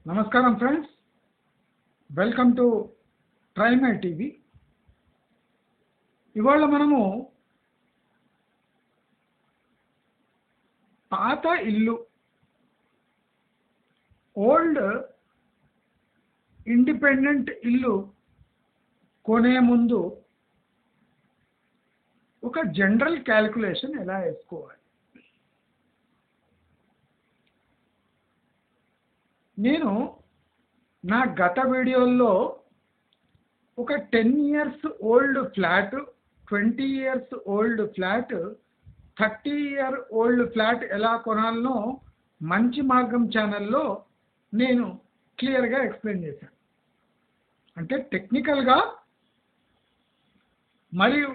నమస్కారం friends, welcome to ట్రైమై TV. ఇవాళ మనము పాత ఇల్లు, ఓల్డ్ ఇండిపెండెంట్ ఇల్లు కొనే ముందు ఒక జనరల్ క్యాలిక్యులేషన్ ఎలా వేసుకోవాలి. నేను నా గత వీడియోల్లో ఒక 10 years old flat, 20 years old flat, 30 year old flat ఎలా కొనాలనో మంచి మార్గం ఛానల్లో నేను క్లియర్గా ఎక్స్ప్లెయిన్ చేశాను. అంటే టెక్నికల్గా మరియు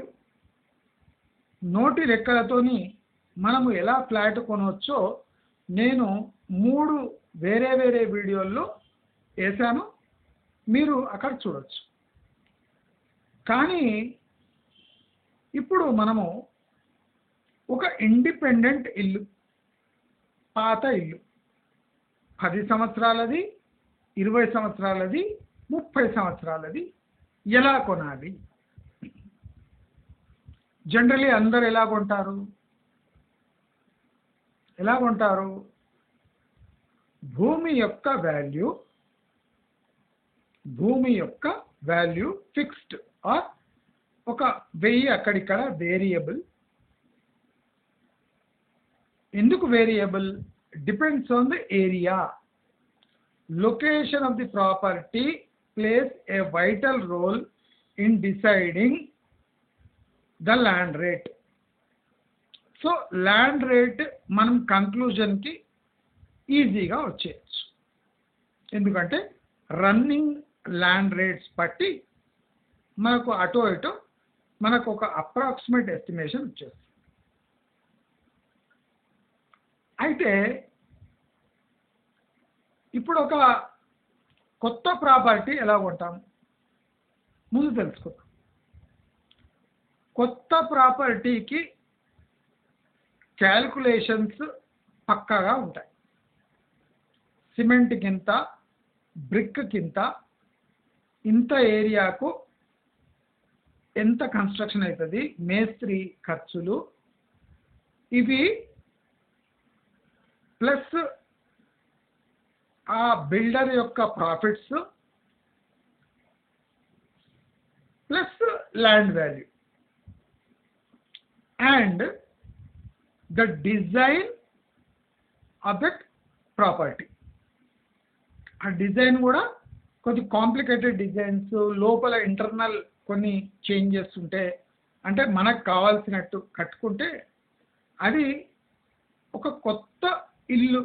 నోటి లెక్కలతోని మనము ఎలా ఫ్లాట్ కొనవచ్చో నేను 3 వేరే వేరే వీడియోల్లో వేసాను, మీరు అక్కడ చూడవచ్చు. కానీ ఇప్పుడు మనము ఒక ఇండిపెండెంట్ ఇల్లు, పాత ఇల్లు, 10 సంవత్సరాలది, 20 సంవత్సరాలది, 30 సంవత్సరాలది ఎలా కొనాలి. జనరలీ అందరు ఎలా కొంటారు? భూమి యొక్క వాల్యూ ఫిక్స్డ్ ఆర్ ఒక 1000 అక్కడిక్కడ వేరియబుల్. ఎందుకు variable? Depends on the area. Location of the property plays a vital role in deciding the land rate. So land rate మనం కంక్లూజన్కి ఈజీగా వచ్చేయచ్చు. ఎందుకంటే రన్నింగ్ ల్యాండ్ రేట్స్ బట్టి మనకు అటో ఇటో మనకు ఒక అప్రాక్సిమేట్ ఎస్టిమేషన్ వచ్చేస్తుంది. అయితే ఇప్పుడు ఒక కొత్త ప్రాపర్టీ ఎలా కొంటాం ముందు తెలుసుకుందాం. కొత్త ప్రాపర్టీకి క్యాల్కులేషన్స్ పక్కాగా ఉంటాయి. సిమెంట్ కింత, బ్రిక్ కింత, ఇంత ఏరియాకు ఎంత కన్స్ట్రక్షన్ అవుతుంది, మేస్త్రి ఖర్చులు, ఇవి ప్లస్ ఆ బిల్డర్ యొక్క profits plus land value and the design of that property. ఆ డిజైన్ కూడా కొద్ది కాంప్లికేటెడ్ డిజైన్స్, లోపల ఇంటర్నల్ కొన్ని చేంజెస్ ఉంటే, అంటే మనకు కావాల్సినట్టు కట్టుకుంటే అది ఒక కొత్త ఇల్లు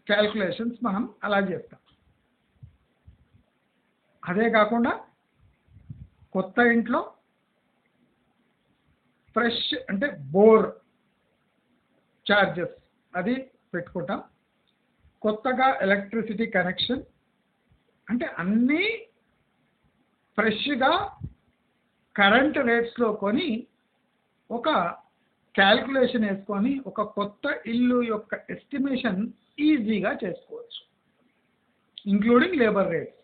క్యాల్కులేషన్స్ మనం అలా చేస్తాం. అదే కాకుండా కొత్త ఇంట్లో ఫ్రెష్ అంటే బోర్ ఛార్జెస్ అది పెట్టుకుంటాం. కొత్తగా ఎలక్ట్రిసిటీ కనెక్షన్, అంటే అన్నీ ఫ్రెష్గా కరెంట్ రేట్స్లో కొని ఒక క్యాల్కులేషన్ వేసుకొని ఒక కొత్త ఇల్లు యొక్క ఎస్టిమేషన్ ఈజీగా చేసుకోవచ్చు. Including labour rates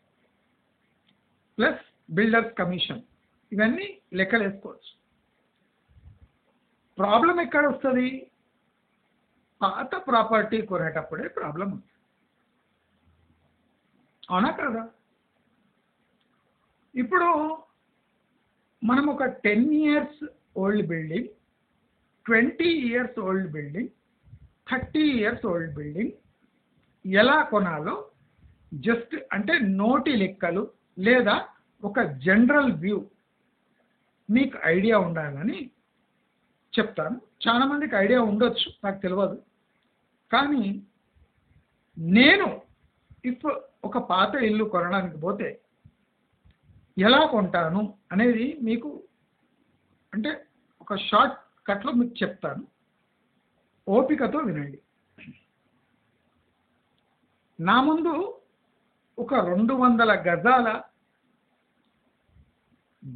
plus builders commission, ఇవన్నీ లెక్కలు వేసుకోవచ్చు. ప్రాబ్లం ఎక్కడ వస్తుంది? పాత ప్రాపర్టీ కొనేటప్పుడే ప్రాబ్లం ఉంది. అవునా కదా? ఇప్పుడు మనం ఒక 10 years old building, 20 years old building, 30 years old building ఎలా కొనాలో జస్ట్ అంటే నోటి లెక్కలు లేదా ఒక జనరల్ వ్యూ మీకు ఐడియా ఉండాలని చెప్తాను. చాలా మందికి ఐడియా ఉండొచ్చు, నాకు తెలియదు. కానీ నేను ఒక పాత ఇల్లు కొనడానికి పోతే ఎలా కొంటాను అనేది మీకు అంటే ఒక షార్ట్ కట్లో మీకు చెప్తాను. ఓపికతో వినండి. నా ముందు ఒక 200 గజాల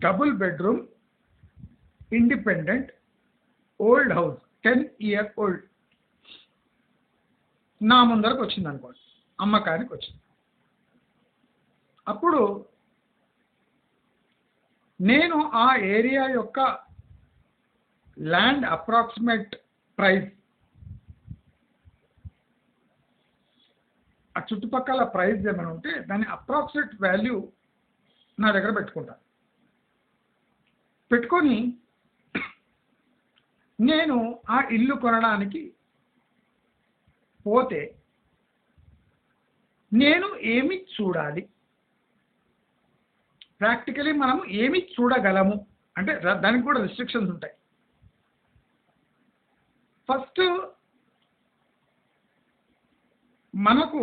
double bedroom independent old house, 10 year old నా ముందరకు వచ్చింది అనుకోండి, అమ్మకానికి వచ్చింది. అప్పుడు నేను ఆ ఏరియా యొక్క ల్యాండ్ అప్రాక్సిమేట్ ప్రైస్, ఆ చుట్టుపక్కల ప్రైస్ ఏమైనా ఉంటే దాని అప్రాక్సిమేట్ వాల్యూ నా దగ్గర పెట్టుకుంటాను. పెట్టుకొని నేను ఆ ఇల్లు కొనడానికి పోతే నేను ఏమి చూడాలి, ప్రాక్టికలీ మనము ఏమి చూడగలము అంటే దానికి కూడా రిస్ట్రిక్షన్స్ ఉంటాయి. ఫస్ట్ మనకు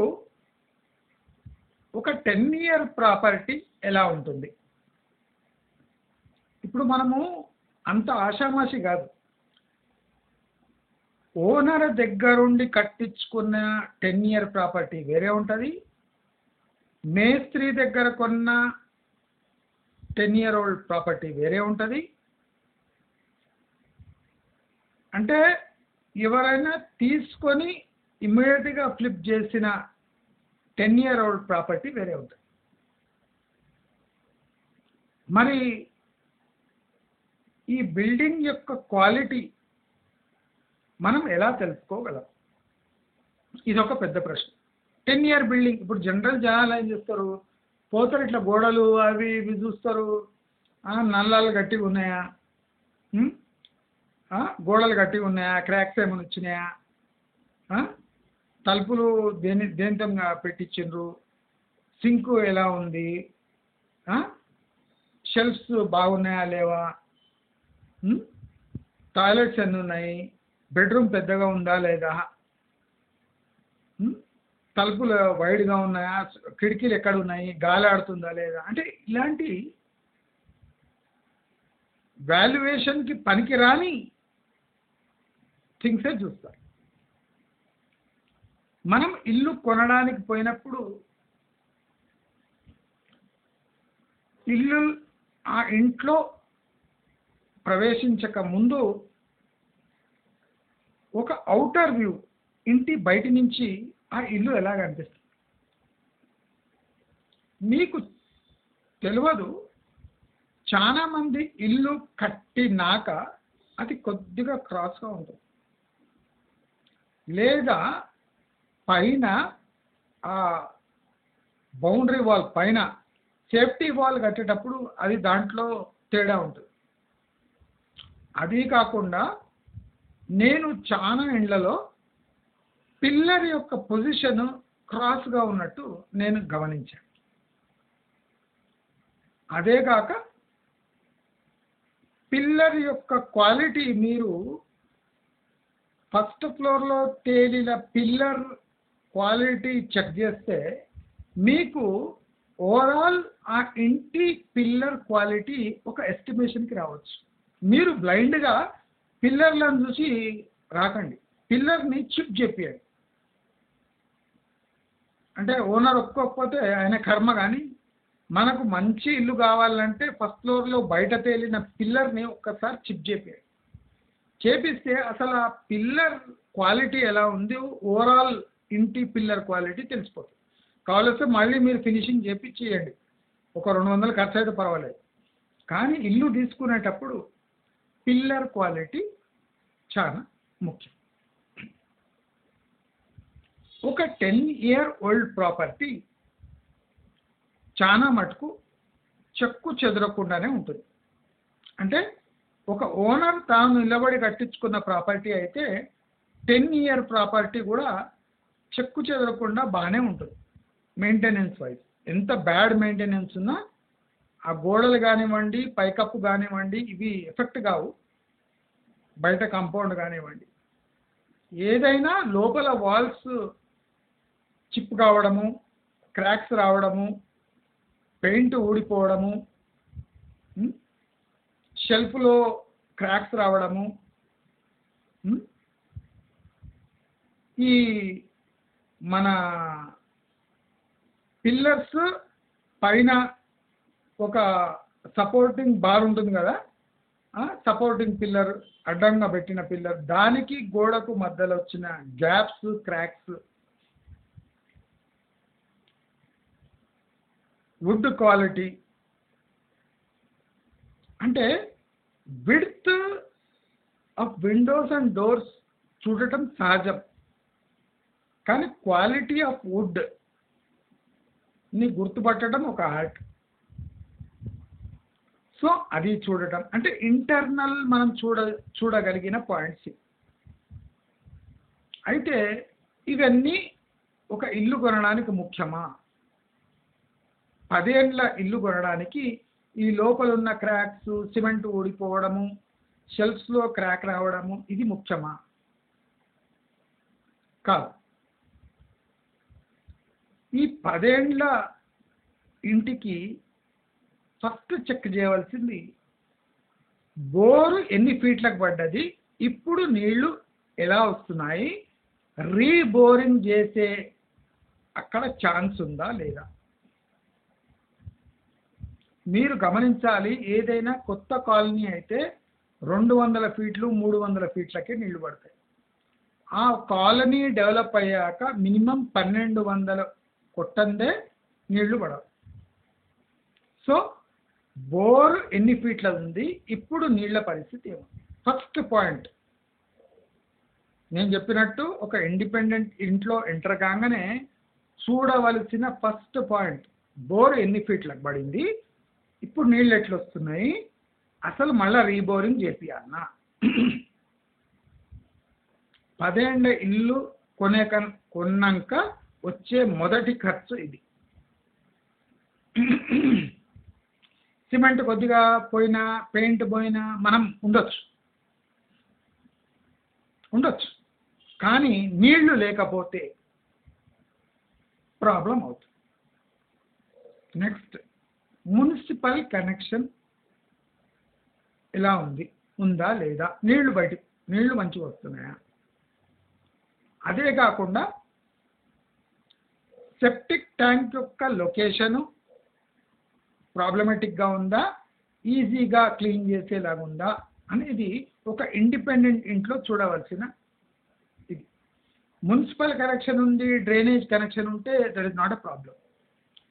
ఒక 10-year ప్రాపర్టీ ఎలా ఉంటుంది. ఇప్పుడు మనము అంత ఆషామాషి కాదు, ఓనర్ దగ్గరుండి కట్టించుకున్న 10-year ప్రాపర్టీ వేరే ఉంటుంది, మేస్త్రి దగ్గర కొన్న 10-year-old ప్రాపర్టీ వేరే ఉంటుంది. అంటే ఎవరైనా తీసుకొని ఇమ్మీడియట్గా ఫ్లిప్ చేసిన 10-year-old ప్రాపర్టీ వేరే ఉంటుంది. మరి ఈ బిల్డింగ్ యొక్క క్వాలిటీ మనం ఎలా తెలుసుకోగలం, ఇది ఒక పెద్ద ప్రశ్న. 10-year బిల్డింగ్, ఇప్పుడు జనరల్ జనాలు ఏం చేస్తారు, పోతారు ఇట్లా గోడలు అవి ఇవి చూస్తారు, నల్లాలు గట్టిగా ఉన్నాయా, గోడలు గట్టిగా ఉన్నాయా, క్రాక్స్ ఏమైనా వచ్చినాయా, తలుపులు దేనితో పెట్టించిండ్రు, సింక్ ఎలా ఉంది, షెల్ఫ్స్ బాగున్నాయా లేవా, టాయిలెట్స్ ఎన్ని ఉన్నాయి, బెడ్రూమ్ పెద్దగా ఉందా లేదా, తలుపులు వైడ్గా ఉన్నాయా, కిటికీలు ఎక్కడ ఉన్నాయి, గాలి ఆడుతుందా లేదా, అంటే ఇలాంటి వాల్యుయేషన్కి పనికిరాని థింగ్సే చూస్తారు. మనం ఇల్లు కొనడానికి పోయినప్పుడు ఆ ఇంట్లో ప్రవేశించక ముందు ఒక అవుటర్ వ్యూ, ఇంటి బయట నుంచి ఆ ఇల్లు ఎలా కనిపిస్తుంది మీకు తెలియదు. చాలామంది ఇల్లు కట్టినాక అది కొద్దిగా క్రాస్గా ఉంటుంది, లేదా పైన ఆ బౌండరీ వాల్ పైన సేఫ్టీ వాల్ కట్టేటప్పుడు అది దాంట్లో తేడా ఉంటుంది. అది కాకుండా నేను చాలా ఇండ్లలో పిల్లర్ యొక్క పొజిషన్ క్రాస్గా ఉన్నట్టు నేను గమనించాను. అదే కాక పిల్లర్ యొక్క క్వాలిటీ, మీరు ఫస్ట్ ఫ్లోర్లో తేలిన పిల్లర్ క్వాలిటీ చెక్ చేస్తే మీకు ఓవరాల్ ఆ ఇంటి పిల్లర్ క్వాలిటీ ఒక ఎస్టిమేషన్కి రావచ్చు. మీరు బ్లైండ్గా పిల్లర్లను చూసి రాకండి, పిల్లర్ని చిప్ చెప్పేయండి. అంటే ఓనర్ ఒప్పుకోకపోతే ఆయన కర్మ. కానీ మనకు మంచి ఇల్లు కావాలంటే ఫస్ట్ ఫ్లోర్లో బయట తేలిన పిల్లర్ని ఒక్కసారి చిప్ చెప్పేయండి. చేపిస్తే అసలు ఆ పిల్లర్ క్వాలిటీ ఎలా ఉంది, ఓవరాల్ ఇంటి పిల్లర్ క్వాలిటీ తెలిసిపోతుంది. కావాల్సి మళ్ళీ మీరు ఫినిషింగ్ చేయించేయండి, ఒక 200 ఖర్చు అయితే పర్వాలేదు. కానీ ఇల్లు తీసుకునేటప్పుడు పిల్లర్ క్వాలిటీ చాలా ముఖ్యం. ఒక 10-year-old ప్రాపర్టీ చాలా మటుకు చెక్కు చెదరకుండానే ఉంటుంది. అంటే ఒక ఓనర్ తాను నిలబడి కట్టించుకున్న ప్రాపర్టీ అయితే 10-year ప్రాపర్టీ కూడా చెక్కు చెదరకుండా బాగానే ఉంటుంది. మెయింటెనెన్స్ వైజ్ ఎంత బ్యాడ్ మెయింటెనెన్స్ ఉన్నా ఆ గోడలు కానివ్వండి, పైకప్పు కానివ్వండి, ఇవి ఎఫెక్ట్ కావు. బయట కాంపౌండ్ కానివ్వండి, ఏదైనా లోపల వాల్స్ చిప్ కావడము, క్రాక్స్ రావడము, పెయింట్ ఊడిపోవడము, షెల్ఫ్లో క్రాక్స్ రావడము, ఈ మన పిల్లర్స్ పైన ఒక సపోర్టింగ్ బార్ ఉంటుంది కదా, సపోర్టింగ్ పిల్లర్, అడ్డంగా పెట్టిన పిల్లర్, దానికి గోడకు మధ్యలో వచ్చిన గ్యాప్స్, క్రాక్స్, వుడ్ క్వాలిటీ, అంటే width of Windows and doors చూడటం సహజం, కానీ క్వాలిటీ ఆఫ్ వుడ్ ని గుర్తుపట్టడం ఒక ఆర్ట్. సో అది చూడటం అంటే ఇంటర్నల్ మనం చూడగలిగిన పాయింట్స్. అయితే ఇవన్నీ ఒక ఇల్లు కొనడానికి ముఖ్యమా? 10 ఏండ్ల ఇల్లు కొనడానికి ఈ లోపల ఉన్న క్రాక్స్, సిమెంట్ ఊడిపోవడము, షెల్ఫ్స్లో క్రాక్ రావడము ఇది ముఖ్యమా? కాదు. ఈ 10 ఏండ్ల ఇంటికి ఫస్ట్ చెక్ చేయవలసింది బోరు ఎన్ని ఫీట్లకు పడ్డది, ఇప్పుడు నీళ్లు ఎలా వస్తున్నాయి, రీబోరింగ్ చేసే అక్కడ ఛాన్స్ ఉందా లేదా. మీరు గమనించాలి, ఏదైనా కొత్త కాలనీ అయితే 200 ఫీట్లు 300 ఫీట్లకే నీళ్లు పడతాయి. ఆ కాలనీ డెవలప్ అయ్యాక మినిమం 1200 కొట్టందే నీళ్లు పడవు. సో బోర్ ఎన్ని ఫీట్ల ఉంది, ఇప్పుడు నీళ్ల పరిస్థితి ఏముంది. ఫస్ట్ పాయింట్ నేను చెప్పినట్టు ఒక ఇండిపెండెంట్ ఇంట్లో ఎంటర్ కాగానే చూడవలసిన ఫస్ట్ పాయింట్ బోర్ ఎన్ని ఫీట్లకు పడింది, ఇప్పుడు నీళ్ళు ఎట్లా వస్తున్నాయి, అసలు మళ్ళీ రీబోరింగ్ చేపియాలన్నా. 10 ఏండ్ల ఇల్లు కొన్నాక వచ్చే మొదటి ఖర్చు ఇది. సిమెంట్ కొద్దిగా పోయినా, పెయింట్ పోయినా మనం ఉండొచ్చు, కానీ నీళ్లు లేకపోతే ప్రాబ్లం అవుతుంది. నెక్స్ట్ మున్సిపల్ కనెక్షన్ ఎలా ఉంది, ఉందా లేదా, నీళ్లు మంచిగా వస్తున్నాయా. అదే కాకుండా సెప్టిక్ ట్యాంక్ యొక్క లొకేషను ప్రాబ్లమాటిక్గా ఉందా, ఈజీగా క్లీన్ చేసేలాగా ఉందా అనేది ఒక ఇండిపెండెంట్ ఇంట్లో చూడవలసిన ఇది. మున్సిపల్ కనెక్షన్ ఉంది, డ్రైనేజ్ కనెక్షన్ ఉంటే that is not a problem.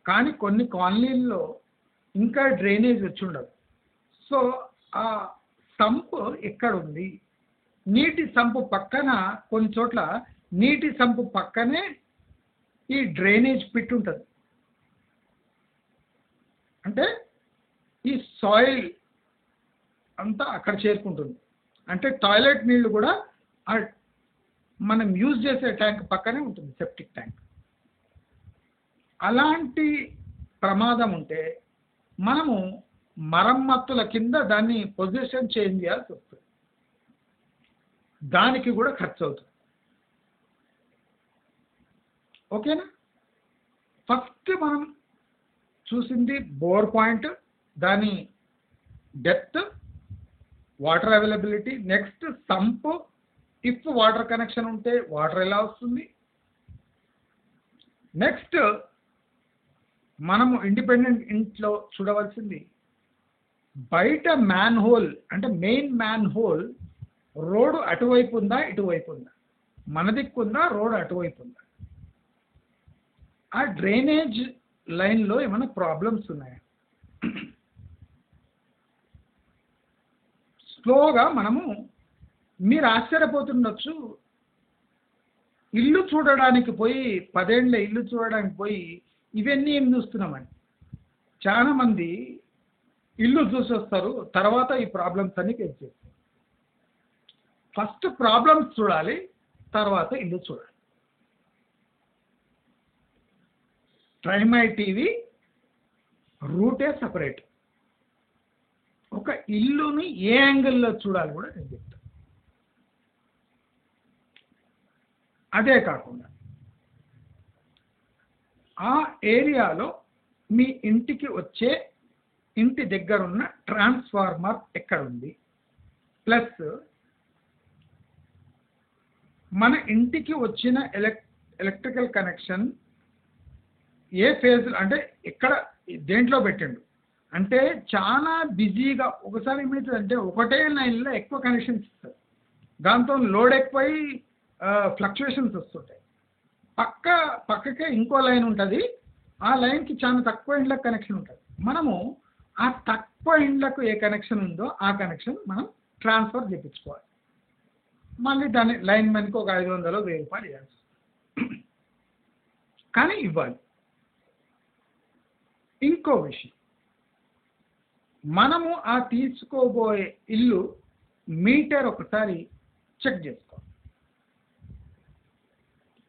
కానీ కొన్ని కాలనీల్లో ఇంకా డ్రైనేజ్ వచ్చి ఉండదు. సో ఆ సంప్ ఎక్కడ ఉంది, నీటి సంపు పక్కన, కొన్ని చోట్ల నీటి సంపు పక్కనే ఈ డ్రైనేజ్ పిట్ ఉంటుంది. అంటే ఈ సాయిల్ అంతా అక్కడ చేరుకుంటుంది. అంటే టాయిలెట్ నీళ్లు కూడా మనం యూజ్ చేసే ట్యాంక్ పక్కనే ఉంటుంది, సెప్టిక్ ట్యాంక్. అలాంటి ప్రమాదం ఉంటే మనము మరమ్మతుల కింద దాన్ని పొజిషన్ చేంజ్ చేయాల్సి వస్తుంది. దానికి కూడా ఖర్చు అవుతుంది. ఓకేనా. ఫస్ట్ మనం చూసింది బోర్ పాయింట్, దాని depth, water availability. Next sump, if water connection ఉంటే వాటర్ ఎలా వస్తుంది. నెక్స్ట్ మనము ఇండిపెండెంట్ ఇంట్లో చూడవలసింది బయట మ్యాన్ హోల్, అంటే మెయిన్ మ్యాన్ హోల్ రోడ్డు అటువైపు ఉందా ఇటువైపు ఉందా, మన దిక్కు ఉందా రోడ్డు అటువైపు ఉందా, ఆ డ్రైనేజ్ లైన్లో ఏమైనా ప్రాబ్లమ్స్ ఉన్నాయా. స్లోగా మనము, మీరు ఆశ్చర్యపోతుండొచ్చు, ఇల్లు చూడడానికి పోయి 10 ఏండ్ల ఇల్లు చూడడానికి పోయి ఇవన్నీ ఏం చూస్తున్నామని. చాలామంది ఇల్లు చూసి వస్తారు, తర్వాత ఈ ప్రాబ్లమ్స్ అన్ని ఫేస్ చేస్తారు. ఫస్ట్ ప్రాబ్లమ్స్ చూడాలి, తర్వాత ఇల్లు చూడాలి. ట్రై మై టీవీ రూటే సపరేట్. ఒక ఇల్లుని ఏ యాంగిల్లో చూడాలి కూడా నేను చెప్తాను. అదే కాకుండా ఆ ఏరియాలో మీ ఇంటికి వచ్చే, ఇంటి దగ్గరున్న ట్రాన్స్ఫార్మర్ ఎక్కడ ఉంది, ప్లస్ మన ఇంటికి వచ్చిన ఎలక్ట్రికల్ కనెక్షన్ ఏ ఫేజ్, అంటే ఎక్కడ దేంట్లో పెట్టిండు. అంటే చాలా బిజీగా ఒకసారి ఏమవుతుందంటే ఒకటే లైన్లో ఎక్కువ కనెక్షన్స్ ఇస్తారు, దాంతో లోడ్ ఎక్కువై ఫ్లక్చుయేషన్స్ వస్తుంటాయి. పక్కకే ఇంకో లైన్ ఉంటుంది, ఆ లైన్కి చాలా తక్కువ ఇండ్లకు కనెక్షన్ ఉంటుంది. మనము ఆ తక్కువ ఇండ్లకు ఏ కనెక్షన్ ఉందో ఆ కనెక్షన్ మనం ట్రాన్స్ఫర్ చేయించుకోవాలి. మళ్ళీ దాని లైన్ మెన్కి ఒక 500 1000 రూపాయలు ఇవ్వాలి, కానీ ఇవ్వాలి. ఇంకో విషయం, మనము ఆ తీసుకోబోయే ఇల్లు మీటర్ ఒకసారి చెక్ చేసుకోవాలి.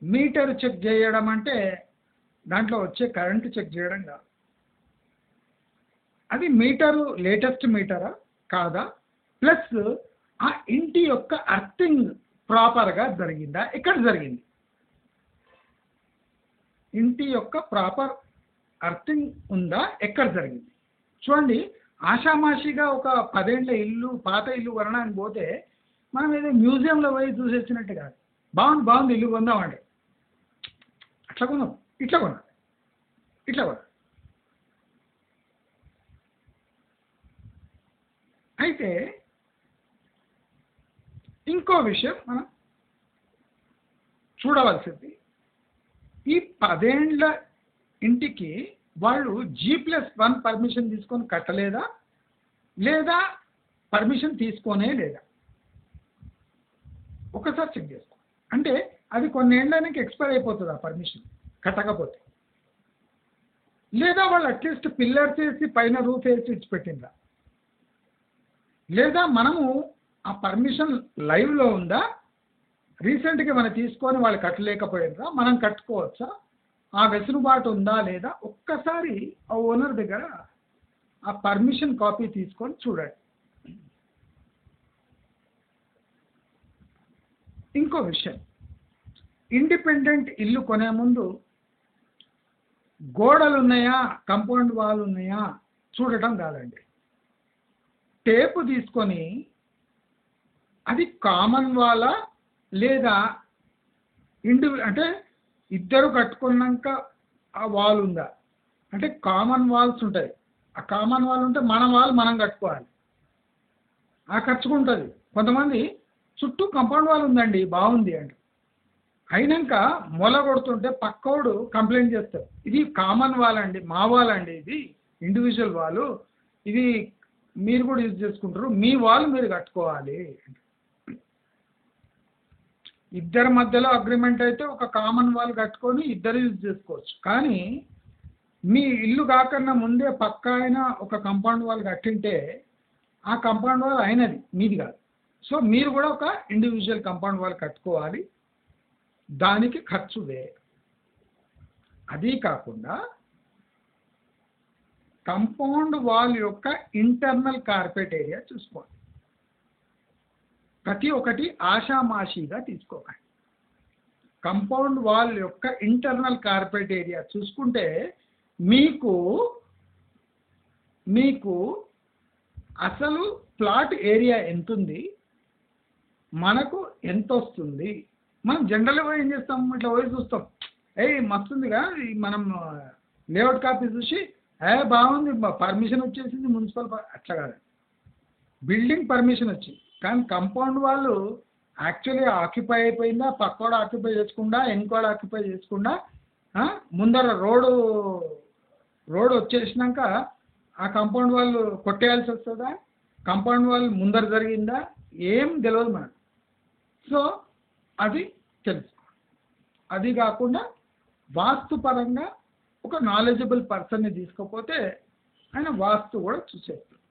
మీటర్ చెక్ చేయడం అంటే దాంట్లో వచ్చే కరెంటు చెక్ చేయడం కాదు. అది మీటరు లేటెస్ట్ మీటరా కాదా, ప్లస్ ఆ ఇంటి యొక్క అర్థింగ్ ప్రాపర్గా జరిగిందా, ఎక్కడ జరిగింది, ఇంటి యొక్క ప్రాపర్ అర్థింగ్ ఉందా, ఎక్కడ జరిగింది. చూడండి, ఆషామాషిగా ఒక 10 ఏళ్ల ఇల్లు పాత ఇల్లు కొనడానికి పోతే మనం ఏదో మ్యూజియంలో పోయి చూసేసినట్టు కాదు. బాగుంది ఇల్లు కొందామంటే అట్లా కొన్నాం, ఇట్లా కొన్నాం, ఇట్లా కొన్నాం. అయితే ఇంకో విషయం మనం చూడవలసింది, ఈ 10 ఏళ్ల ఇంటికి వాళ్ళు G+1 పర్మిషన్ తీసుకొని కట్టలేదా, లేదా పర్మిషన్ తీసుకోనే లేదా, ఒకసారి చెక్ చేసుకో. అంటే అది కొన్ని ఏళ్ళకి ఎక్స్పైర్ అయిపోతుంది ఆ పర్మిషన్ కట్టకపోతే, లేదా వాళ్ళు అట్లీస్ట్ పిల్లర్స్ వేసి పైన రూఫ్ వేసి ఇచ్చిపెట్టిందా, లేదా మనము ఆ పర్మిషన్ లైవ్లో ఉందా, రీసెంట్గా మనం తీసుకొని వాళ్ళు కట్టలేకపోయినరా, మనం కట్టుకోవచ్చా, ఆ వెసులుబాటు ఉందా లేదా, ఒక్కసారి ఆ ఓనర్ దగ్గర ఆ పర్మిషన్ కాపీ తీసుకొని చూడండి. ఇంకో విషయం, ఇండిపెండెంట్ ఇల్లు కొనే ముందు గోడలు ఉన్నాయా, కంపౌండ్ వాల్ ఉన్నాయా చూడటం కాదండి. టేపు తీసుకొని అది కామన్ వాలా లేదా అంటే ఇద్దరు కట్టుకున్నాక ఆ వాల్ ఉందా, అంటే కామన్ వాల్స్ ఉంటాయి. ఆ కామన్ వాల్ ఉంటే మన వాల్ మనం కట్టుకోవాలి, ఆ ఖర్చుకుంటుంది. కొంతమంది చుట్టూ కంపౌండ్ వాల్ ఉందండి బాగుంది అంటే, అయినాక మొల కొడుతుంటే పక్కోడు కంప్లైంట్ చేస్తారు, ఇది కామన్ వాల్ అండి, మా వాల్ అండి, ఇది ఇండివిజువల్ వాల్, ఇది మీరు కూడా యూజ్ చేసుకుంటారు, మీ వాల్ మీరు కట్టుకోవాలి. ఇద్దరి మధ్యలో అగ్రిమెంట్ అయితే ఒక కామన్ వాల్ కట్టుకొని ఇద్దరు యూజ్ చేసుకోవచ్చు. కానీ మీ ఇల్లు కాకన్నా ముందే పక్క అయినా ఒక కంపౌండ్ వాల్ కట్టింటే ఆ కంపౌండ్ వాల్ అయినది, మీది కాదు. సో మీరు కూడా ఒక ఇండివిజువల్ కంపౌండ్ వాల్ కట్టుకోవాలి, దానికి ఖర్చు వేరే. అది కాకుండా కంపౌండ్ వాల్ యొక్క ఇంటర్నల్ కార్పెట్ ఏరియా చూసుకోండి. ప్రతి ఒక్కటి ఆషామాషిగా తీసుకోకండి. కంపౌండ్ వాల్ యొక్క ఇంటర్నల్ కార్పెట్ ఏరియా చూసుకుంటే మీకు అసలు ప్లాట్ ఏరియా ఎంత ఉంది, మనకు ఎంత వస్తుంది. మనం జనరల్గా ఏం చేస్తాం, ఇట్లా పోయి చూస్తాం, మస్తుందిగా, మనం లేఅవుట్ కాపీ చూసి బాగుంది పర్మిషన్ వచ్చేసింది మున్సిపల్, అట్లా కాదు. బిల్డింగ్ పర్మిషన్ వచ్చింది, కానీ కంపౌండ్ వాళ్ళు యాక్చువల్లీ ఆక్యుపై అయిపోయిందా, పక్కోడు ఆక్యుపై చేసుకుండా, ఇంకోడు ఆక్యుపై చేసుకుండా, ముందర రోడ్ వచ్చేసినాక ఆ కంపౌండ్ వాళ్ళు కొట్టేయాల్సి వస్తుందా, కంపౌండ్ వాళ్ళు ముందర జరిగిందా, ఏం తెలియదు మనకు. సో అది తెలుసు. అది కాకుండా వాస్తుపరంగా ఒక నాలెడ్జబుల్ పర్సన్ని తీసుకోకపోతే ఆయన వాస్తు కూడా చూసేస్తారు,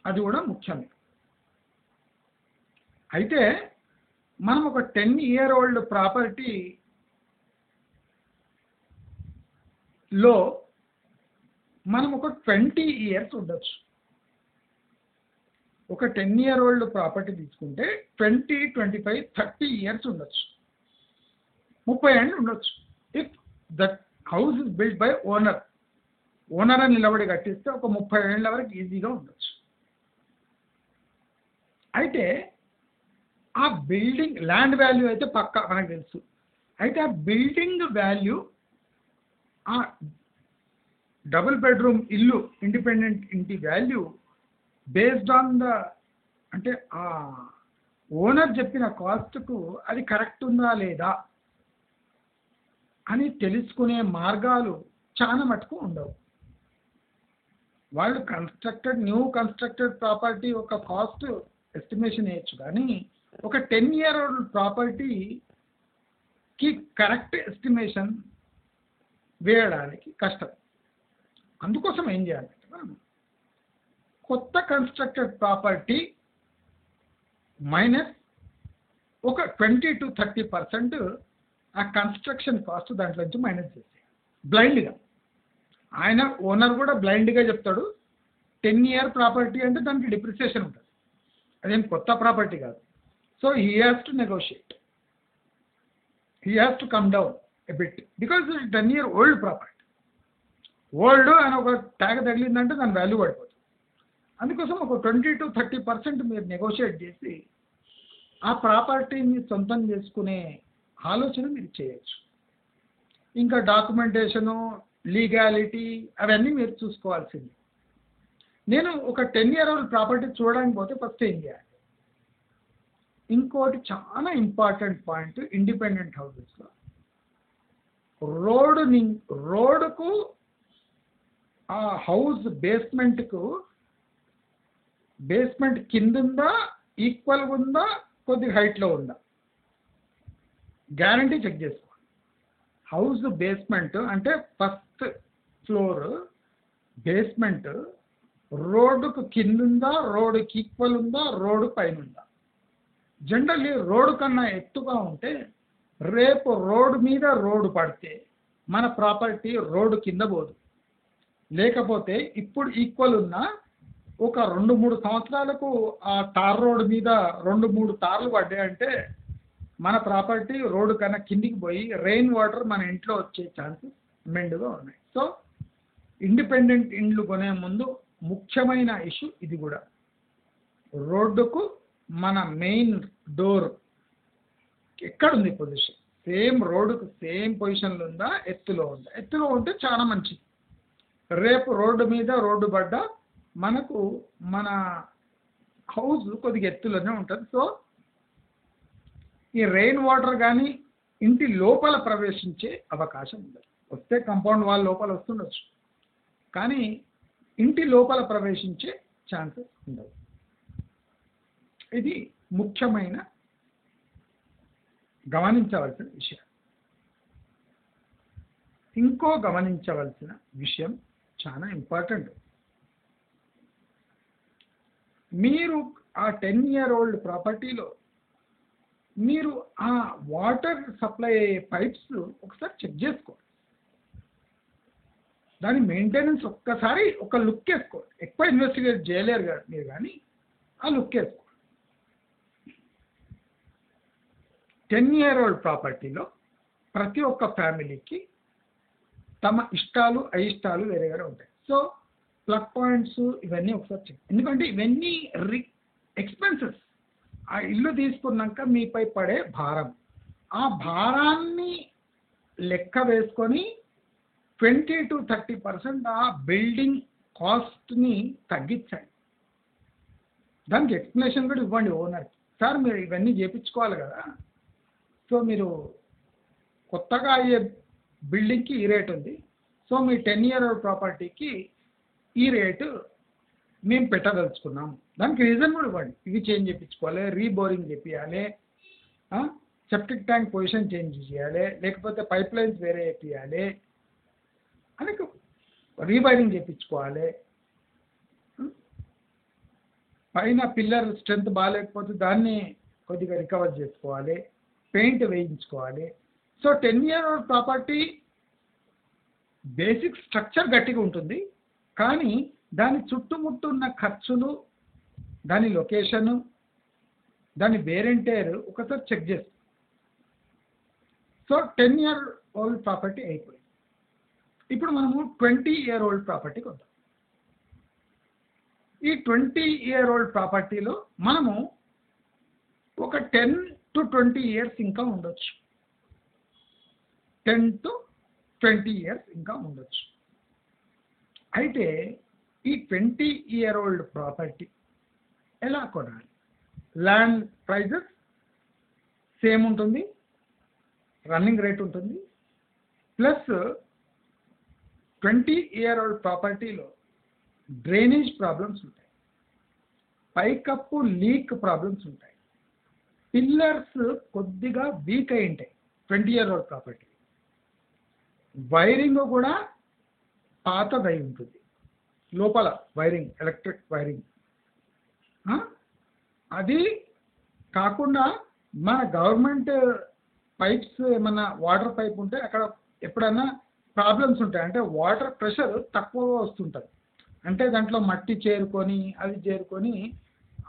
అది కూడా ముఖ్యమే. అయితే మనం ఒక 10-year-old ప్రాపర్టీలో మనం ఒక 20 years ఉండొచ్చు. ఒక 10-year-old ప్రాపర్టీ తీసుకుంటే 20, 25, 30 years ఉండొచ్చు, 30 ఏళ్ళు ఉండొచ్చు. If that house is build by owner అని నిలబడి కట్టిస్తే ఒక 30 ఏళ్ళ వరకు ఈజీగా ఉండొచ్చు. అయితే ఆ బిల్డింగ్ ల్యాండ్ వాల్యూ అయితే పక్కా మనకు తెలుసు. అయితే ఆ బిల్డింగ్ వాల్యూ, ఆ డబుల్ బెడ్రూమ్ ఇల్లు ఇండిపెండెంట్ ఇంటి వాల్యూ బేస్డ్ ఆన్ అంటే ఆ ఓనర్ చెప్పిన కాస్ట్కు అది కరెక్ట్ ఉందా లేదా అని తెలుసుకునే మార్గాలు చాలా మటుకు ఉండవు. వాళ్ళు న్యూ కన్స్ట్రక్టెడ్ ప్రాపర్టీ ఒక కాస్ట్ ఎస్టిమేషన్ వేయచ్చు, కానీ ఒక 10-year-old ప్రాపర్టీకి కరెక్ట్ ఎస్టిమేషన్ వేయడానికి కష్టం. అందుకోసం ఏం చేయాలంటే మనం కొత్త కన్స్ట్రక్టెడ్ ప్రాపర్టీ మైనస్ ఒక 20 to 30% ఆ కన్స్ట్రక్షన్ కాస్ట్ దాంట్లో నుంచి మైనస్ చేసేయాలి బ్లైండ్గా. ఆయన ఓనర్ కూడా బ్లైండ్గా చెప్తాడు 10-year ప్రాపర్టీ అంటే దానికి డిప్రిసియేషన్ ఉంటుంది, అదేం కొత్త ప్రాపర్టీ కాదు. So he has to negotiate, he has to come down a bit because 10-year-old property. Old అని ఒక ట్యాగ్ తగిలిందంటే దాని వాల్యూ పడిపోతుంది. అందుకోసం ఒక 20 to 30% మీరు నెగోషియేట్ చేసి ఆ ప్రాపర్టీని సొంతం చేసుకునే ఆలోచన మీరు చేయొచ్చు. ఇంకా డాక్యుమెంటేషను, లీగాలిటీ అవన్నీ మీరు చూసుకోవాల్సింది. నేను ఒక 10-year-old ప్రాపర్టీ చూడడానికి పోతే ఫస్ట్ ఏం చేయాలి? ఇంకోటి చాలా ఇంపార్టెంట్ పాయింట్, ఇండిపెండెంట్ హౌసెస్లో రోడ్డుకు ఆ హౌస్ బేస్మెంట్ కింద ఉందా, ఈక్వల్గా ఉందా, కొద్దిగా హైట్లో ఉందా, గ్యారంటీ చెక్ చేసుకోవాలి. హౌస్ బేస్మెంట్ అంటే ఫస్ట్ ఫ్లోర్ బేస్మెంట్ రోడ్డుకు కింద ఉందా, రోడ్డుకి ఈక్వల్ ఉందా, రోడ్డు పైన ఉందా. జనరల్లీ రోడ్డు కన్నా ఎత్తుగా ఉంటే రేపు రోడ్డు మీద రోడ్డు పడితే మన ప్రాపర్టీ రోడ్డు కింద పోదు. లేకపోతే ఇప్పుడు ఈక్వల్ ఉన్న ఒక 2-3 సంవత్సరాలకు ఆ తార్ రోడ్డు మీద 2-3 తార్లు పడ్డాయంటే మన ప్రాపర్టీ రోడ్డు కన్నా కిందికి పోయి రెయిన్ వాటర్ మన ఇంట్లో వచ్చే ఛాన్సెస్ మెండుగా ఉన్నాయి. సో ఇండిపెండెంట్ ఇండ్లు కొనే ముందు ముఖ్యమైన ఇష్యూ ఇది కూడా. రోడ్డుకు మన మెయిన్ డోర్ ఎక్కడుంది పొజిషన్, సేమ్ రోడ్డుకు సేమ్ పొజిషన్లో ఉందా, ఎత్తులో ఉందా. ఎత్తులో ఉంటే చాలా మంచిది. రేపు రోడ్డు మీద రోడ్డు పడ్డా మనకు మన హౌస్ కొద్దిగా ఎత్తులోనే ఉంటుంది. సో ఈ రెయిన్ వాటర్ కానీ ఇంటి లోపల ప్రవేశించే అవకాశం ఉండదు. వస్తే కాంపౌండ్ వాల్ లోపల వస్తుండొచ్చు, కానీ ఇంటి లోపల ప్రవేశించే ఛాన్సెస్ ఉండవు. ఇది ముఖ్యమైన గమనించవలసిన విషయం. ఇంకో గమనించవలసిన విషయం చాలా ఇంపార్టెంట్. మీరు ఆ 10-year-old ప్రాపర్టీలో మీరు ఆ వాటర్ సప్లై పైప్స్ ఒకసారి చెక్ చేసుకోండి. దాని మెయింటెనెన్స్ ఒక్కసారి ఒక లుక్ వేసుకోండి. ఎక్కువ ఇన్వెస్టిగేట్ చేయలేరు కదా మీరు, కానీ ఆ లుక్ వేసుకోండి. 10-year-old ప్రాపర్టీలో ప్రతి ఒక్క ఫ్యామిలీకి తమ ఇష్టాలు అయిష్టాలు వేరే వేరే ఉంటాయి. సో ప్లగ్ పాయింట్స్ ఇవన్నీ ఒకసారి చెక్, ఎందుకంటే ఇవన్నీ ఎక్స్పెన్సెస్. ఆ ఇల్లు తీసుకున్నాక మీపై పడే భారం, ఆ భారాన్ని లెక్క వేసుకొని 20 to 30% ఆ బిల్డింగ్ కాస్ట్ని తగ్గించండి. దానికి ఎక్స్ప్లెనేషన్ కూడా ఇవ్వండి ఓనర్కి. సార్ మీరు ఇవన్నీ చేయించుకోవాలి కదా, సో మీరు కొత్తగా అయ్యే బిల్డింగ్కి ఈ రేట్ ఉంది, సో మీ 10-year-old ప్రాపర్టీకి ఈ రేటు మేము పెట్టదలుచుకున్నాం. దానికి రీజన్ కూడా ఇవ్వండి. ఇవి చేంజ్ చేయించుకోవాలి, రీబోరింగ్ చేయాలి, సెప్టిక్ ట్యాంక్ పొజిషన్ చేంజ్ చేయాలి, లేకపోతే పైప్ లైన్స్ వేరే వేయాలి, అని రీబైరింగ్ చేయించుకోవాలి. పైన పిల్లర్ స్ట్రెంత్ బాగాలేకపోతే దాన్ని కొద్దిగా రికవర్ చేసుకోవాలి, పెయింట్ వేయించుకోవాలి. So 10-year-old property basic structure గట్టిగా ఉంటుంది, కానీ దాని చుట్టుముట్టున్న ఖర్చులు, దాని లొకేషను, దాని వేరెంటేర్ ఒకసారి చెక్ చేస్తాం. సో 10-year-old ప్రాపర్టీ అయిపోయింది. ఇప్పుడు మనము 20-year-old ప్రాపర్టీకి వద్దాం. ఈ 20-year-old ప్రాపర్టీలో మనము ఒక 10 to 20 years ఇంకా ఉండొచ్చు. 10 to 20 years ఇంకా ఉండొచ్చు. అయితే ఈ 20-year-old ప్రాపర్టీ ఎలా కొనాలి? ల్యాండ్ ప్రైజెస్ సేమ్ ఉంటుంది, రన్నింగ్ రేట్ ఉంటుంది, ప్లస్ 20-year-old ప్రాపర్టీలో డ్రైనేజ్ ప్రాబ్లమ్స్ ఉంటాయి, పైకప్పు లీక్ ప్రాబ్లమ్స్ ఉంటాయి, పిల్లర్స్ కొద్దిగా వీక్ అయి ఉంటాయి 20-year-old ప్రాపర్టీ, వైరింగ్ కూడా పాతదై ఉంటుంది, లోపల వైరింగ్ ఎలక్ట్రిక్ వైరింగ్. అది కాకుండా మన గవర్నమెంట్ పైప్స్ ఏమన్నా వాటర్ పైప్ ఉంటే అక్కడ ఎప్పుడైనా ప్రాబ్లమ్స్ ఉంటాయి, అంటే వాటర్ ప్రెషర్ తక్కువగా వస్తుంటుంది, అంటే దాంట్లో మట్టి చేరుకొని అది చేరుకొని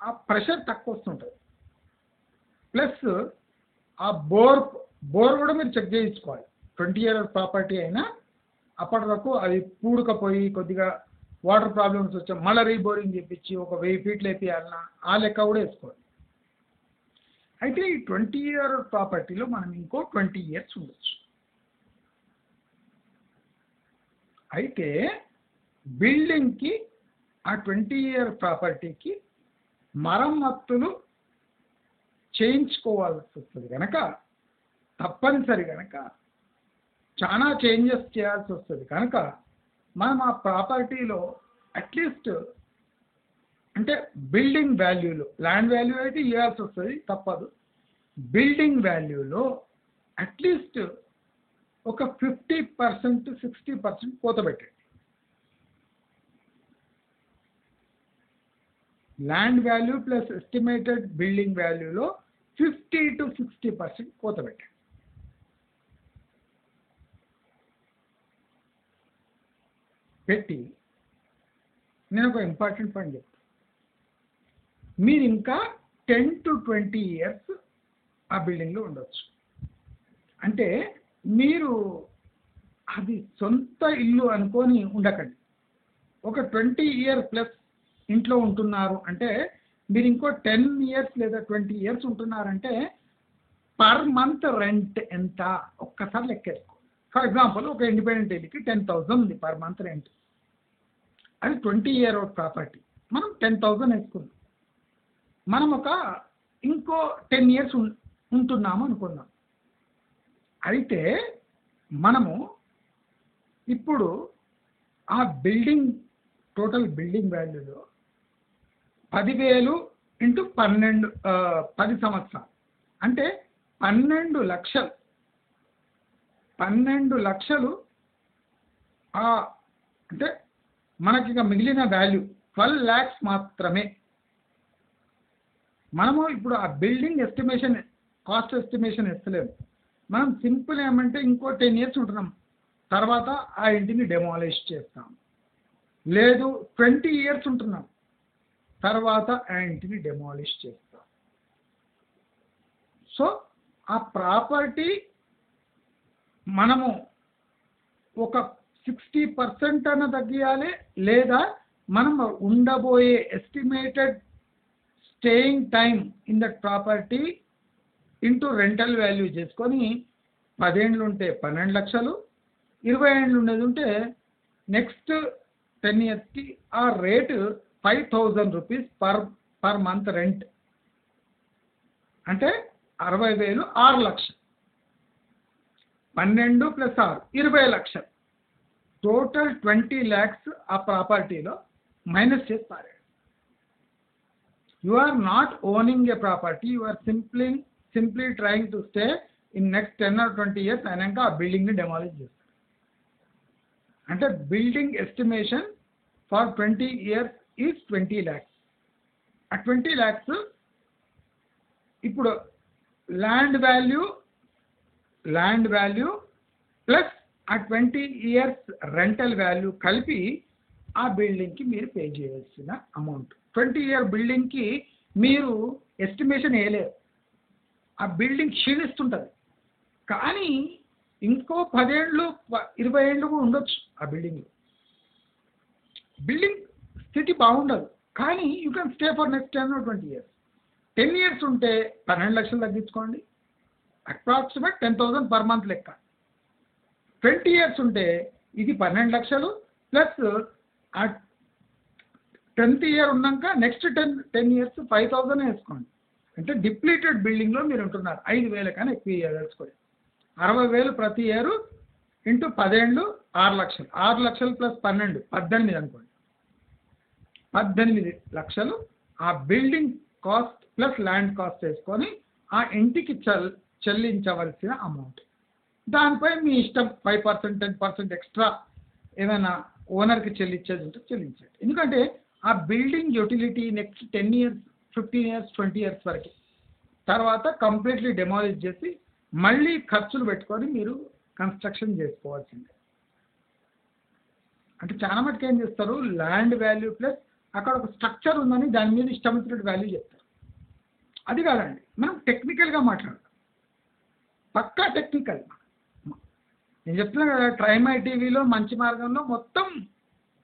ఆ ప్రెషర్ తక్కువ వస్తుంటుంది. ప్లస్ ఆ బోర్ కూడా మీరు చెక్ చేయించుకోవాలి. 20-year ప్రాపర్టీ అయినా అప్పటి వరకు అది పూడుకపోయి కొద్దిగా వాటర్ ప్రాబ్లమ్స్ వచ్చా మళ్ళీ రీబోరింగ్ చేయించి ఒక 1000 ఫీట్లు వేపియాలన్నా ఆ లెక్క కూడా వేసుకోవాలి. అయితే ఈ 20-year ప్రాపర్టీలో మనం ఇంకో 20 years ఉండొచ్చు. అయితే బిల్డింగ్కి ఆ 20-year ప్రాపర్టీకి మరమ్మతులు చేయించుకోవాల్సి వస్తుంది కనుక, తప్పనిసరి కనుక చాలా చేంజెస్ చేయాల్సి వస్తుంది కనుక మనం ఆ ప్రాపర్టీలో అట్లీస్ట్ అంటే బిల్డింగ్ వాల్యూలో, ల్యాండ్ వాల్యూ అయితే ఇవ్వాల్సి వస్తుంది తప్పదు, బిల్డింగ్ వాల్యూలో అట్లీస్ట్ ఒక 50% 60% కోత పెట్టండి. Land value plus estimated building వాల్యూలో 50 to 60% కోత పెట్టండి. పెట్టి నేను ఒక ఇంపార్టెంట్ పాయింట్ చెప్తాను. మీరు ఇంకా 10 to 20 years ఆ బిల్డింగ్లో ఉండొచ్చు. అంటే మీరు అది సొంత ఇల్లు అనుకొని ఉండకండి. ఒక 20 year ప్లస్ ఇంట్లో ఉంటున్నారు అంటే మీరు ఇంకో 10 years లేదా 20 years ఉంటున్నారంటే పర్ మంత్ రెంట్ ఎంత ఒక్కసారి లెక్కేసుకో. ఫర్ ఎగ్జాంపుల్ ఒక ఇండిపెండెంట్ ఇల్లుకి 10,000 ఉంది పర్ మంత్ రెంట్, అది 20-year-old ప్రాపర్టీ, మనం 10,000 వేసుకుందాం. మనం ఒక ఇంకో 10 years ఉంటున్నాము అనుకుందాం. అయితే మనము ఇప్పుడు ఆ బిల్డింగ్ టోటల్ బిల్డింగ్ వాల్యూలో 10,000 ఇంటూ 10 సంవత్సరాలు అంటే 12 లక్షలు. 12 లక్షలు అంటే మనకి ఇక మిగిలిన వాల్యూ 12 lakhs మాత్రమే. మనము ఇప్పుడు ఆ బిల్డింగ్ ఎస్టిమేషన్ కాస్ట్ ఎస్టిమేషన్ ఇస్తలేము, మనం సింపుల్ ఏమంటే ఇంకో 10 years ఉంటున్నాం, తర్వాత ఆ ఇంటిని డెమాలిష్ చేస్తాం. లేదు 20 years ఉంటున్నాం, తర్వాత ఆ ఇంటిని డెమాలిష్ చేస్తాం. సో ఆ ప్రాపర్టీ మనము ఒక 60% అన్న తగ్గియాలి, లేదా మనం ఉండబోయే estimated staying time in that property into rental value చేసుకొని 10 ఏళ్ళు ఉంటే 12 లక్షలు, 20 ఏళ్ళు ఉండేది ఉంటే నెక్స్ట్ 10 yearsకి ఆ rate 5,000 rupees per month rent, అంటే 60,000 6 లక్షలు, 12 + 6 20 లక్షలు, టోటల్ 20 lakhs ఆ ప్రాపర్టీలో మైనస్ చేసి పారాడు. You are not owning a property, you are simply trying to stay in next 10 or 20 years అయినాక ఆ బిల్డింగ్ని డెమాలిష్ చేస్తారు. అంటే building estimation for 20 years is 20 lakhs. ఆ 20 lakhs ఇప్పుడు ల్యాండ్ వాల్యూ ప్లస్ ఆ 20 years రెంటల్ వాల్యూ కలిపి ఆ బిల్డింగ్కి మీరు పే చేయాల్సిన అమౌంట్. 20-year బిల్డింగ్కి మీరు ఎస్టిమేషన్ వేయలేరు, ఆ బిల్డింగ్ క్షీణిస్తుంటుంది, కానీ ఇంకో 10 ఏళ్ళు 20 ఏళ్ళు కూడా ఉండొచ్చు ఆ బిల్డింగ్లో. బిల్డింగ్ స్థితి బాగుండదు, కానీ you can stay for next 10 or 20 years. 10 years ఉంటే 12 లక్షలు తగ్గించుకోండి, అప్రాక్సిమేట్ 10,000 పర్ మంత్ లెక్క. 20 years ఉంటే ఇది 12 లక్షలు ప్లస్ ఆ 10th year ఉన్నాక నెక్స్ట్ 10 years 5,000 వేసుకోండి. అంటే డిప్లీటెడ్ బిల్డింగ్లో మీరు ఉంటున్నారు, 5,000 కానీ ఎక్కువ వేసుకోండి, 60,000 ప్రతి ఇయర్ ఇంటూ 10 ఏళ్ళు 6 లక్షలు, 6 లక్షలు ప్లస్ 12 18 అనుకోండి. 18 లక్షలు ఆ building cost plus land cost వేసుకొని ఆ ఇంటికి చెల్లించవలసిన అమౌంట్. దానిపై మీ ఇష్టం 5% 10% ఎక్స్ట్రా ఏమైనా ఓనర్కి చెల్లించేది ఉంటే చెల్లించండి. ఎందుకంటే ఆ building utility next 10 years 15 years 20 years వరకు తర్వాత కంప్లీట్లీ డెమాలిష్ చేసి మళ్ళీ ఖర్చులు పెట్టుకొని మీరు కన్స్ట్రక్షన్ చేసుకోవాల్సిందే. అంటే చాలా మటుకు ఏం చేస్తారు, ల్యాండ్ వాల్యూ ప్లస్ అక్కడ ఒక స్ట్రక్చర్ ఉందని దాని మీద ఇష్టం వచ్చినట్టు వాల్యూ చెప్తారు. అది కాదండి, మనం టెక్నికల్గా మాట్లాడతాం, పక్కా టెక్నికల్. నేను చెప్తున్నా కదా, ట్రైమై టీవీలో మంచి మార్గంలో మొత్తం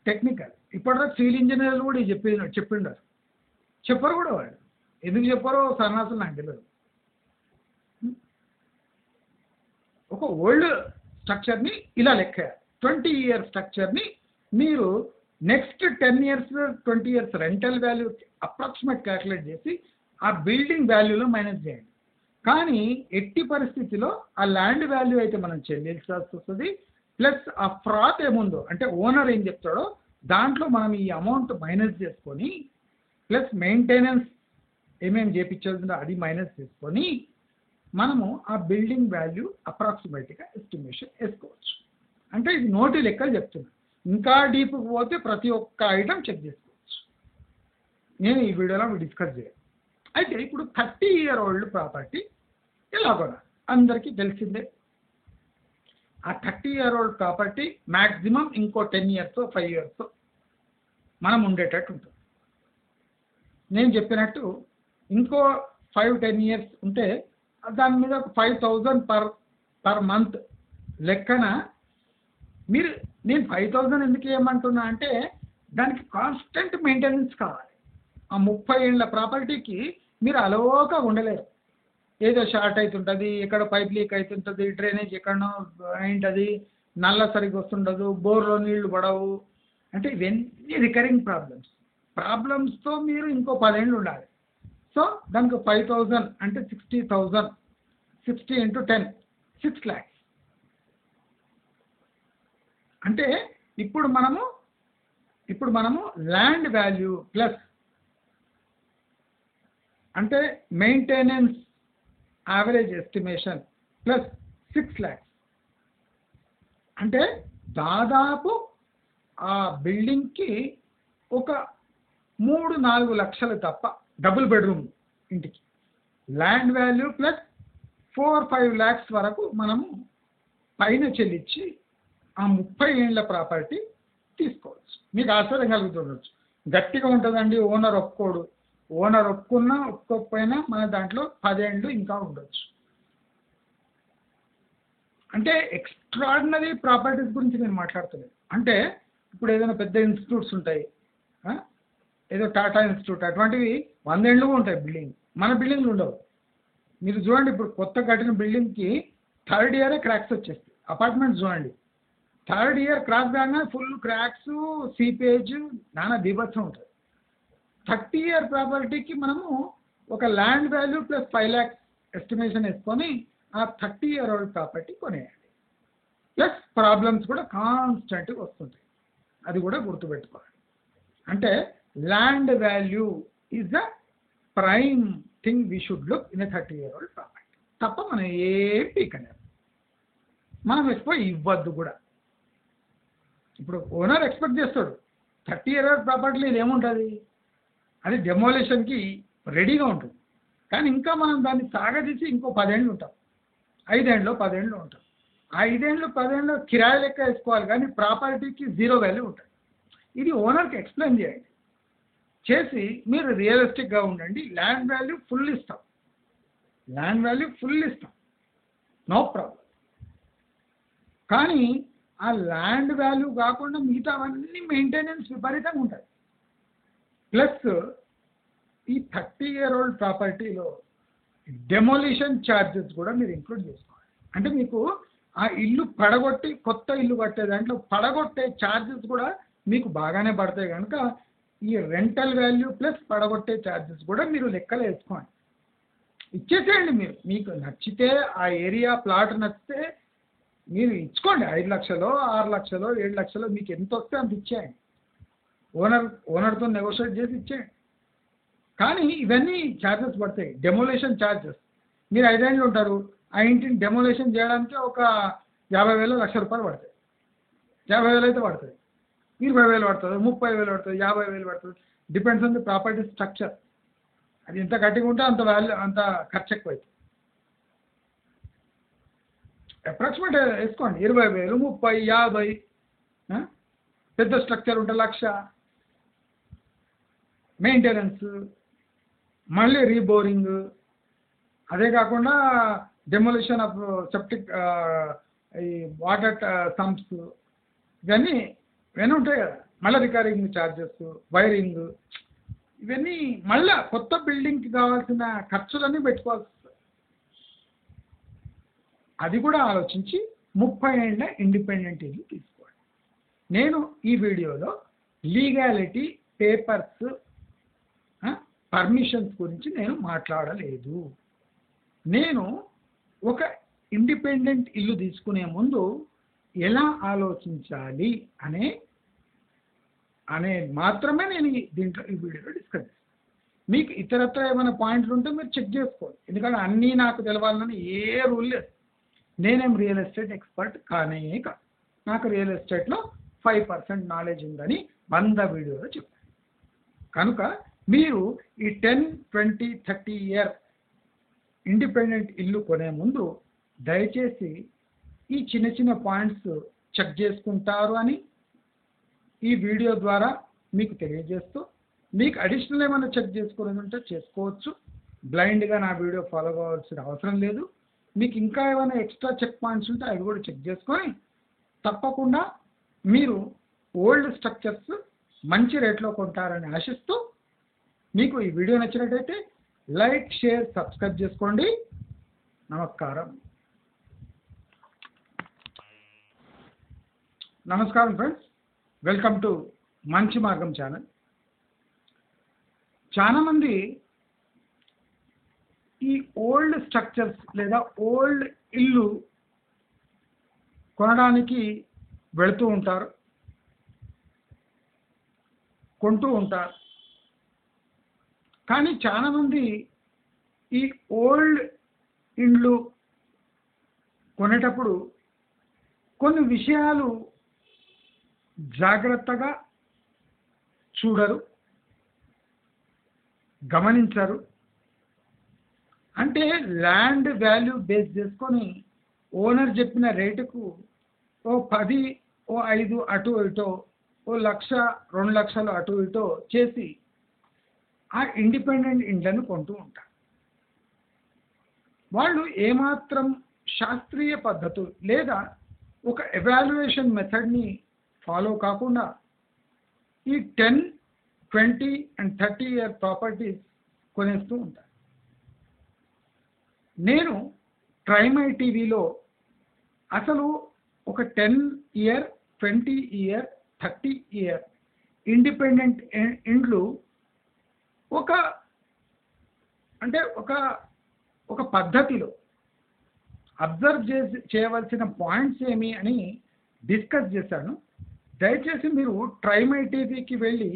టెక్నికల్. ఇప్పటివరకు సివిల్ ఇంజనీర్లు కూడా చెప్పిండారు. చెప్పరు కూడా వాళ్ళు, ఎందుకు చెప్పారో సన్నాసులు నాకు తెలియదు. ఒక ఓల్డ్ స్ట్రక్చర్ని ఇలా లెక్క 20 ఇయర్స్ స్ట్రక్చర్ని మీరు next 10 years 20 years rental value approximate calculate చేసి ఆ బిల్డింగ్ వాల్యూలో మైనస్ చేయండి. కానీ ఎట్టి పరిస్థితిలో ఆ ల్యాండ్ వాల్యూ అయితే మనం చెల్లించాల్సి వస్తుంది, ప్లస్ ఆ ఫ్రాత్ ఏముందో అంటే ఓనర్ ఏం చెప్తాడో దాంట్లో మనం ఈ అమౌంట్ మైనస్ చేసుకొని ప్లస్ మెయింటెనెన్స్ ఏమేమి చేయించాల్సిందో అది మైనస్ చేసుకొని మనము ఆ బిల్డింగ్ వాల్యూ అప్రాక్సిమేట్గా ఎస్టిమేషన్ వేసుకోవచ్చు. అంటే ఇది నోటి లెక్కలు చెప్తున్నాను. ఇంకా డీప్కి పోతే ప్రతి ఒక్క ఐటమ్ చెక్ చేసుకోవచ్చు. నేను ఈ వీడియోలో డిస్కస్ చేయాలి. అయితే ఇప్పుడు 30 ఇయర్ ఓల్డ్ ప్రాపర్టీ ఎలాగోనా అందరికీ తెలిసిందే. ఆ 30 ఇయర్ ఓల్డ్ ప్రాపర్టీ మ్యాక్సిమం ఇంకో 10 ఇయర్స్ 5 ఇయర్స్ మనం ఉండేటట్టు ఉంటుంది. నేను చెప్పినట్టు ఇంకో 5-10 ఇయర్స్ ఉంటే దాని మీద 5,000 పర్ మంత్ లెక్కన మీరు, నేను 5,000 ఎందుకు ఏమంటున్నా అంటే దానికి కాన్స్టెంట్ మెయింటెనెన్స్ కావాలి. ఆ 30 ఏళ్ళ ప్రాపర్టీకి మీరు అలవోగా ఉండలేరు. ఏదో షార్ట్ అవుతుంటుంది, ఎక్కడ పైప్ లీక్ అవుతుంటుంది, డ్రైనేజ్ ఎక్కడనో ఏంటది నల్ల సరిగ్గా వస్తుండదు, బోర్లో నీళ్లు పడవు. అంటే ఇవన్నీ రికరింగ్ ప్రాబ్లమ్స్తో మీరు ఇంకో 10 ఏళ్ళు ఉండాలి. సో దానికి 5,000 అంటే 60,000, 60 × 10 6 lakhs. అంటే ఇప్పుడు మనము ల్యాండ్ వాల్యూ ప్లస్ అంటే maintenance average estimation plus 6 lakhs అంటే దాదాపు ఆ బిల్డింగ్కి ఒక 3-4 లక్షలు తప్ప డబుల్ బెడ్రూమ్ ఇంటికి ల్యాండ్ వాల్యూ ప్లస్ 4-5 lakhs వరకు మనము పైన చెల్లించి ఆ 30 ఏళ్ళ ప్రాపర్టీ తీసుకోవచ్చు. మీకు ఆశ్చర్యం కలుగుతుండొచ్చు, గట్టిగా ఉంటుందండి ఓనర్ ఒప్పుకోడు. ఓనర్ ఒప్పుకున్నా ఒప్పుకోకపోయినా మన దాంట్లో 10 ఏళ్ళు ఇంకా ఉండొచ్చు. అంటే ఎక్స్ట్రాడినరీ ప్రాపర్టీస్ గురించి నేను మాట్లాడుతున్నాను. అంటే ఇప్పుడు ఏదైనా పెద్ద ఇన్స్టిట్యూట్స్ ఉంటాయి, ఏదో టాటా ఇన్స్టిట్యూట్ అటువంటివి 100 ఏళ్ళు ఉంటాయి బిల్డింగ్. మన బిల్డింగ్లు ఉండవు. మీరు చూడండి, ఇప్పుడు కొత్త కట్టిన బిల్డింగ్కి 3rd ఇయరే క్రాక్స్ వచ్చేస్తాయి. అపార్ట్మెంట్స్ చూడండి, 3rd ఇయర్ క్రాక్ కాగానే ఫుల్ క్రాక్స్, సీపేజ్, నానా బీభత్సం ఉంటుంది. 30 ఇయర్ ప్రాపర్టీకి మనము ఒక land value plus 5 lakhs estimation వేసుకొని ఆ 30 ఇయర్ ఓల్డ్ ప్రాపర్టీ కొనేయాలి. ప్లస్ ప్రాబ్లమ్స్ కూడా కాన్స్టెంట్గా వస్తుంటాయి, అది కూడా గుర్తుపెట్టుకోవాలి. అంటే land value is the prime thing we should look in 30 year old property. తప్ప మనం ఏం పీకలేదు, మనం ఎక్కువ ఇవ్వద్దు కూడా. ఇప్పుడు ఓనర్ ఎక్స్పెక్ట్ చేస్తాడు 30 ఇయర్ ఓల్డ్ ప్రాపర్టీలో ఇది ఏముంటుంది, అది డెమోలిషన్కి రెడీగా ఉంటుంది. కానీ ఇంకా మనం దాన్ని సాగదీసి ఇంకో 10 ఏళ్ళు ఉంటాం, 5 ఏళ్ళు 10 ఏళ్ళు ఉంటాం. ఆ 5 ఏళ్ళు 10 ఏళ్ళు కిరాయి లెక్క వేసుకోవాలి, కానీ ప్రాపర్టీకి 0 వాల్యూ ఉంటుంది. ఇది ఓనర్కి ఎక్స్ప్లెయిన్ చేయండి, చేసి మీరు రియలిస్టిక్గా ఉండండి. ల్యాండ్ వాల్యూ ఫుల్ ఇస్తాం, నో ప్రాబ్లం. కానీ ఆ ల్యాండ్ వాల్యూ కాకుండా మిగతా అవన్నీ మెయింటెనెన్స్ విపరీతంగా ఉంటాయి. ప్లస్ ఈ 30 ఇయర్ ఓల్డ్ ప్రాపర్టీలో డెమోలిషన్ ఛార్జెస్ కూడా మీరు ఇంక్లూడ్ చేసుకోవాలి. అంటే మీకు ఆ ఇల్లు పడగొట్టి కొత్త ఇల్లు కట్టే దాంట్లో పడగొట్టే ఛార్జెస్ కూడా మీకు బాగానే పడతాయి కనుక ఈ రెంటల్ వాల్యూ ప్లస్ పడగొట్టే ఛార్జెస్ కూడా మీరు లెక్కలు వేసుకోండి. ఇచ్చేసేయండి. మీకు నచ్చితే ఆ ఏరియా ప్లాట్ నచ్చితే మీరు ఇచ్చుకోండి 5 లక్షలు 6 లక్షలు 7 లక్షలు మీకు ఎంత వస్తే అంత ఇచ్చేయండి. ఓనర్తో నెగోషియేట్ చేసి ఇచ్చేయండి. కానీ ఇవన్నీ ఛార్జెస్ పడతాయి. Demolition charges. మీరు 5 ఏళ్ళు ఉంటారు, ఆ ఇంటిని డెమోలేషన్ చేయడానికి ఒక 50,000 1,00,000 రూపాయలు పడతాయి. 50,000 అయితే పడుతుంది, 20,000 పడుతుంది, 30,000 పడుతుంది, 50,000 పడుతుంది. Depends on the property structure. అది ఎంత గట్టిగా ఉంటే అంత అంత ఖర్చు ఎక్కువ అవుతుంది. అప్రాక్సిమేట్ వేసుకోండి, 20,000, 30, 50. పెద్ద స్ట్రక్చర్ ఉంటే 1,00,000. మెయింటెనెన్స్, మళ్ళీ రీబోరింగ్, అదే కాకుండా డెమోలిషన్ ఆఫ్ సెప్టిక్ ఈ వాటర్ సంప్స్, ఇవన్నీ ఉంటాయి కదా. మళ్ళీ రికరింగ్ ఛార్జెస్, వైరింగ్, ఇవన్నీ మళ్ళీ కొత్త బిల్డింగ్కి కావాల్సిన ఖర్చులన్నీ పెట్టుకోవాల్సి వస్తుంది. అది కూడా ఆలోచించి 30 ఏళ్ళ ఇండిపెండెంట్ ఇల్లు తీసుకోండి. నేను ఈ వీడియోలో లీగాలిటీ, పేపర్స్, పర్మిషన్స్ గురించి నేను మాట్లాడలేదు. నేను ఒక ఇండిపెండెంట్ ఇల్లు తీసుకునే ముందు ఎలా ఆలోచించాలి అనే మాత్రమే నేను దీంట్లో ఈ వీడియోలో డిస్కస్ చేస్తాను. మీకు ఇతరత్ర ఏమైనా పాయింట్లు ఉంటే మీరు చెక్ చేసుకోండి. ఎందుకంటే అన్నీ నాకు తెలవాలని ఏ రూల్ లేదు. నేనేం రియల్ ఎస్టేట్ ఎక్స్పర్ట్ కానే కాదు. నాకు రియల్ ఎస్టేట్లో 5% నాలెడ్జ్ ఉందని 100 వీడియోలో చెప్పాను. కనుక మీరు ఈ 10, 20, 30 ఇయర్ ఇండిపెండెంట్ ఇల్లు కొనే ముందు దయచేసి ఈ చిన్న చిన్న పాయింట్స్ చెక్ చేసుకుంటారు అని ఈ వీడియో ద్వారా మీకు తెలియజేస్తూ, మీకు అడిషనల్ ఏమైనా చెక్ చేసుకోవాలని ఉంటే చేసుకోవచ్చు. బ్లైండ్గా నా వీడియో ఫాలో కావాల్సిన అవసరం లేదు. మీకు ఇంకా ఏమైనా ఎక్స్ట్రా చెక్ పాయింట్స్ ఉంటే అవి కూడా చెక్ చేసుకొని తప్పకుండా మీరు ఓల్డ్ స్ట్రక్చర్స్ మంచి రేట్లో కొంటారని ఆశిస్తూ, మీకు ఈ వీడియో నచ్చినట్టయితే లైక్, షేర్, సబ్స్క్రైబ్ చేసుకోండి. నమస్కారం ఫ్రెండ్స్, వెల్కమ్ టు మంచి మార్గం ఛానల్. చాలామంది ఈ ఓల్డ్ స్ట్రక్చర్స్ లేదా ఓల్డ్ ఇల్లు కొనడానికి వెళుతూ ఉంటారు, కొంటూ ఉంటారు. కానీ చాలామంది ఈ ఓల్డ్ ఇండ్లు కొనేటప్పుడు కొన్ని విషయాలు జాగ్రత్తగా చూడరు, గమనించరు. అంటే ల్యాండ్ వాల్యూ బేస్ చేసుకొని ఓనర్ చెప్పిన రేటుకు ఓ 10, ఓ 5 అటు ఇటో, ఓ 1,00,000, 2 లక్షలు అటు ఇటో చేసి ఆ ఇండిపెండెంట్ ఇండ్లను కొంటూ ఉంటారు. వాళ్ళు ఏమాత్రం శాస్త్రీయ పద్ధతులు లేదా ఒక ఎవాల్యుయేషన్ మెథడ్ని ఫాలో కాకుండా ఈ 10, 20 and 30 ఇయర్ ప్రాపర్టీస్ కొనేస్తూ ఉంటారు. నేను ట్రైమై టీవీలో అసలు ఒక 10 ఇయర్, 20 ఇయర్, 30 ఇయర్ ఇండిపెండెంట్ ఇండ్లు ఒక పద్ధతిలో అబ్జర్వ్ చేయవలసిన పాయింట్స్ ఏమి అని డిస్కస్ చేశాను. దయచేసి మీరు ట్రైమై టీవీకి వెళ్ళి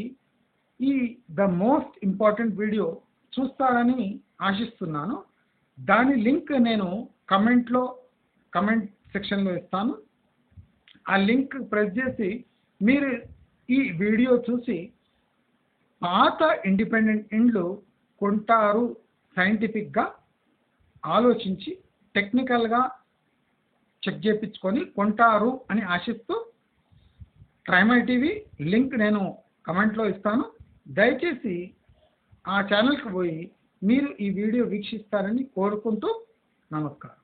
ద మోస్ట్ ఇంపార్టెంట్ వీడియో చూస్తారని ఆశిస్తున్నాను. దాని లింక్ నేను కమెంట్ సెక్షన్లో ఇస్తాను. ఆ లింక్ ప్రెస్ చేసి మీరు ఈ వీడియో చూసి పాత ఇండిపెండెంట్ ఇండ్లు కొంటారు, సైంటిఫిక్గా ఆలోచించి టెక్నికల్గా చెక్ చేయించుకొని కొంటారు అని ఆశిస్తూ, ట్రైమై టీవీ లింక్ నేను కమెంట్లో ఇస్తాను. దయచేసి ఆ ఛానల్కి పోయి మీరు ఈ వీడియో వీక్షిస్తారని కోరుకుంటూ నమస్కారం.